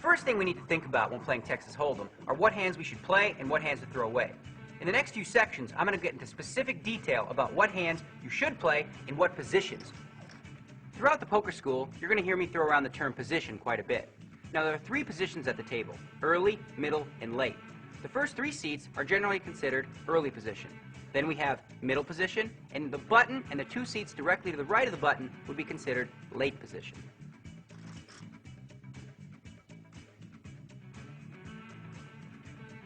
first thing we need to think about when playing Texas Hold'em are what hands we should play and what hands to throw away. In the next few sections, I'm going to get into specific detail about what hands you should play in what positions. Throughout the poker school, you're going to hear me throw around the term position quite a bit. Now, there are 3 positions at the table: early, middle, and late. The first 3 seats are generally considered early position. Then we have middle position, and the button and the 2 seats directly to the right of the button would be considered late position.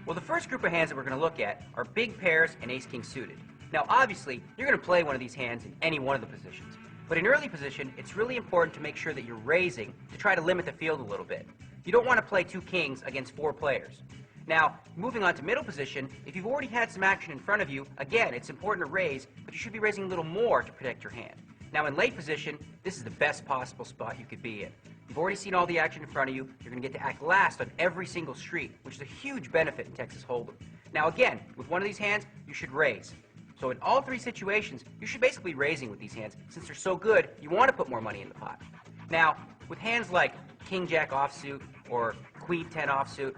Well, the first group of hands that we're going to look at are big pairs and ace-king suited. Now, obviously, you're going to play one of these hands in any one of the positions. But in early position, it's really important to make sure that you're raising to try to limit the field a little bit. You don't want to play 2 kings against 4 players. Now, moving on to middle position, if you've already had some action in front of you, again, it's important to raise, but you should be raising a little more to protect your hand. Now, in late position, this is the best possible spot you could be in. You've already seen all the action in front of you. You're going to get to act last on every single street, which is a huge benefit in Texas Hold'em. Now, again, with one of these hands, you should raise. So in all 3 situations, you should basically be raising with these hands. Since they're so good, you want to put more money in the pot. Now, with hands like King-Jack offsuit or Queen-10 offsuit,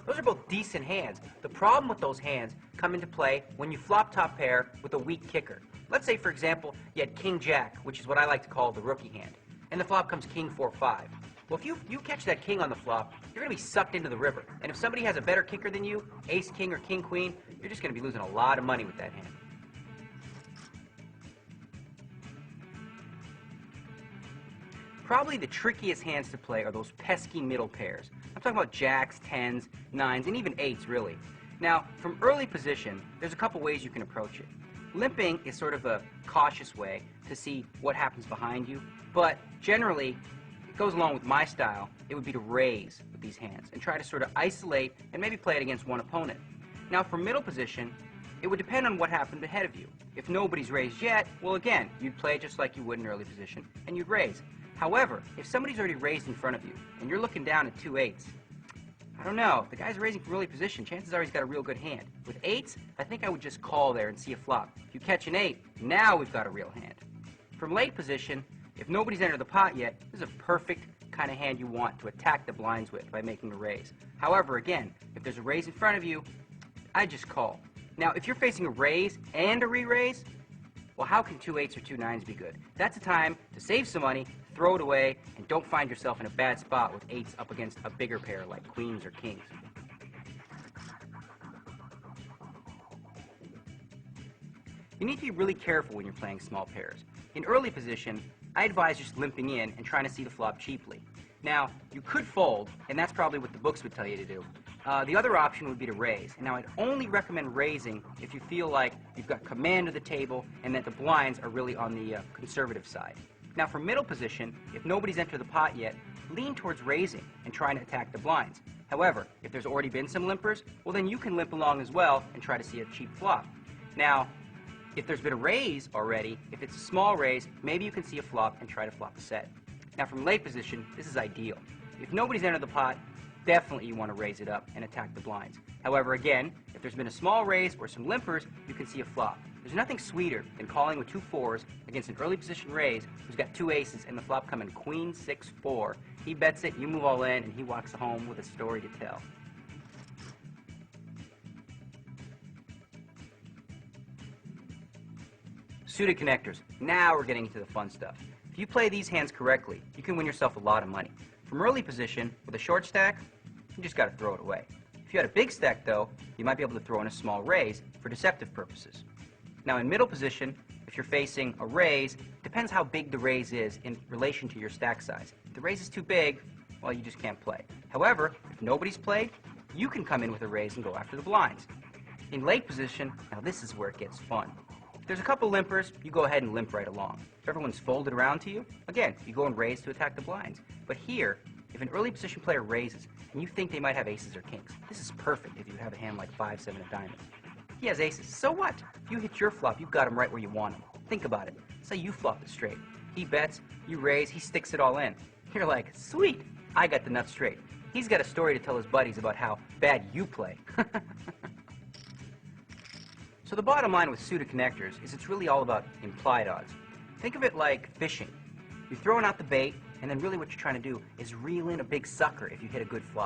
those are both decent hands. The problem with those hands come into play when you flop top pair with a weak kicker. Let's say, for example, you had King-Jack, which is what I like to call the rookie hand, and the flop comes King-4-5. Well, if you catch that king on the flop, you're going to be sucked into the river. And if somebody has a better kicker than you, ace-king or king-queen, you're just going to be losing a lot of money with that hand. Probably the trickiest hands to play are those pesky middle pairs. I'm talking about jacks, 10s, 9s, and even 8s, really. Now, from early position, there's a couple ways you can approach it. Limping is sort of a cautious way to see what happens behind you, but generally, it goes along with my style. It would be to raise with these hands and try to sort of isolate and maybe play it against one opponent. Now, for middle position, it would depend on what happened ahead of you. If nobody's raised yet, well, again, you'd play just like you would in early position, and you'd raise. However, if somebody's already raised in front of you, and you're looking down at 2 8s, I don't know, if the guy's raising from early position, chances are he's got a real good hand. With 8s, I think I would just call there and see a flop. If you catch an 8, now we've got a real hand. From late position, if nobody's entered the pot yet, this is a perfect kind of hand you want to attack the blinds with by making a raise. However, again, if there's a raise in front of you, I just call. Now, if you're facing a raise and a re-raise, well, how can 2 8s or 2 9s be good? That's a time to save some money, throw it away, and don't find yourself in a bad spot with 8s up against a bigger pair like queens or kings. You need to be really careful when you're playing small pairs. In early position, I advise just limping in and trying to see the flop cheaply. Now, you could fold, and that's probably what the books would tell you to do. The other option would be to raise. And now, I'd only recommend raising if you feel like you've got command of the table and that the blinds are really on the conservative side. Now, for middle position, if nobody's entered the pot yet, lean towards raising and trying to attack the blinds. However, if there's already been some limpers, well, then you can limp along as well and try to see a cheap flop. Now, if there's been a raise already, if it's a small raise, maybe you can see a flop and try to flop a set. Now, from late position, this is ideal. If nobody's entered the pot, definitely you want to raise it up and attack the blinds. However, again, if there's been a small raise or some limpers, you can see a flop. There's nothing sweeter than calling with 2 4s against an early position raise who's got 2 aces and the flop coming queen 6-4. He bets it, you move all in, and he walks home with a story to tell. Suited connectors. Now we're getting into the fun stuff. If you play these hands correctly, you can win yourself a lot of money. From early position, with a short stack, you just got to throw it away. If you had a big stack, though, you might be able to throw in a small raise for deceptive purposes. Now, in middle position, if you're facing a raise, it depends how big the raise is in relation to your stack size. If the raise is too big, well, you just can't play. However, if nobody's played, you can come in with a raise and go after the blinds. In late position, now this is where it gets fun. If there's a couple limpers, you go ahead and limp right along. If everyone's folded around to you, again, you go and raise to attack the blinds. But here, if an early position player raises and you think they might have aces or kings, this is perfect if you have a hand like 5-7 of diamonds. He has aces. So what? If you hit your flop, you've got him right where you want him. Think about it. Say you flop it straight. He bets, you raise, he sticks it all in. You're like, sweet, I got the nuts straight. He's got a story to tell his buddies about how bad you play. So the bottom line with suited connectors is it's really all about implied odds. Think of it like fishing. You're throwing out the bait, and then really what you're trying to do is reel in a big sucker if you hit a good flop.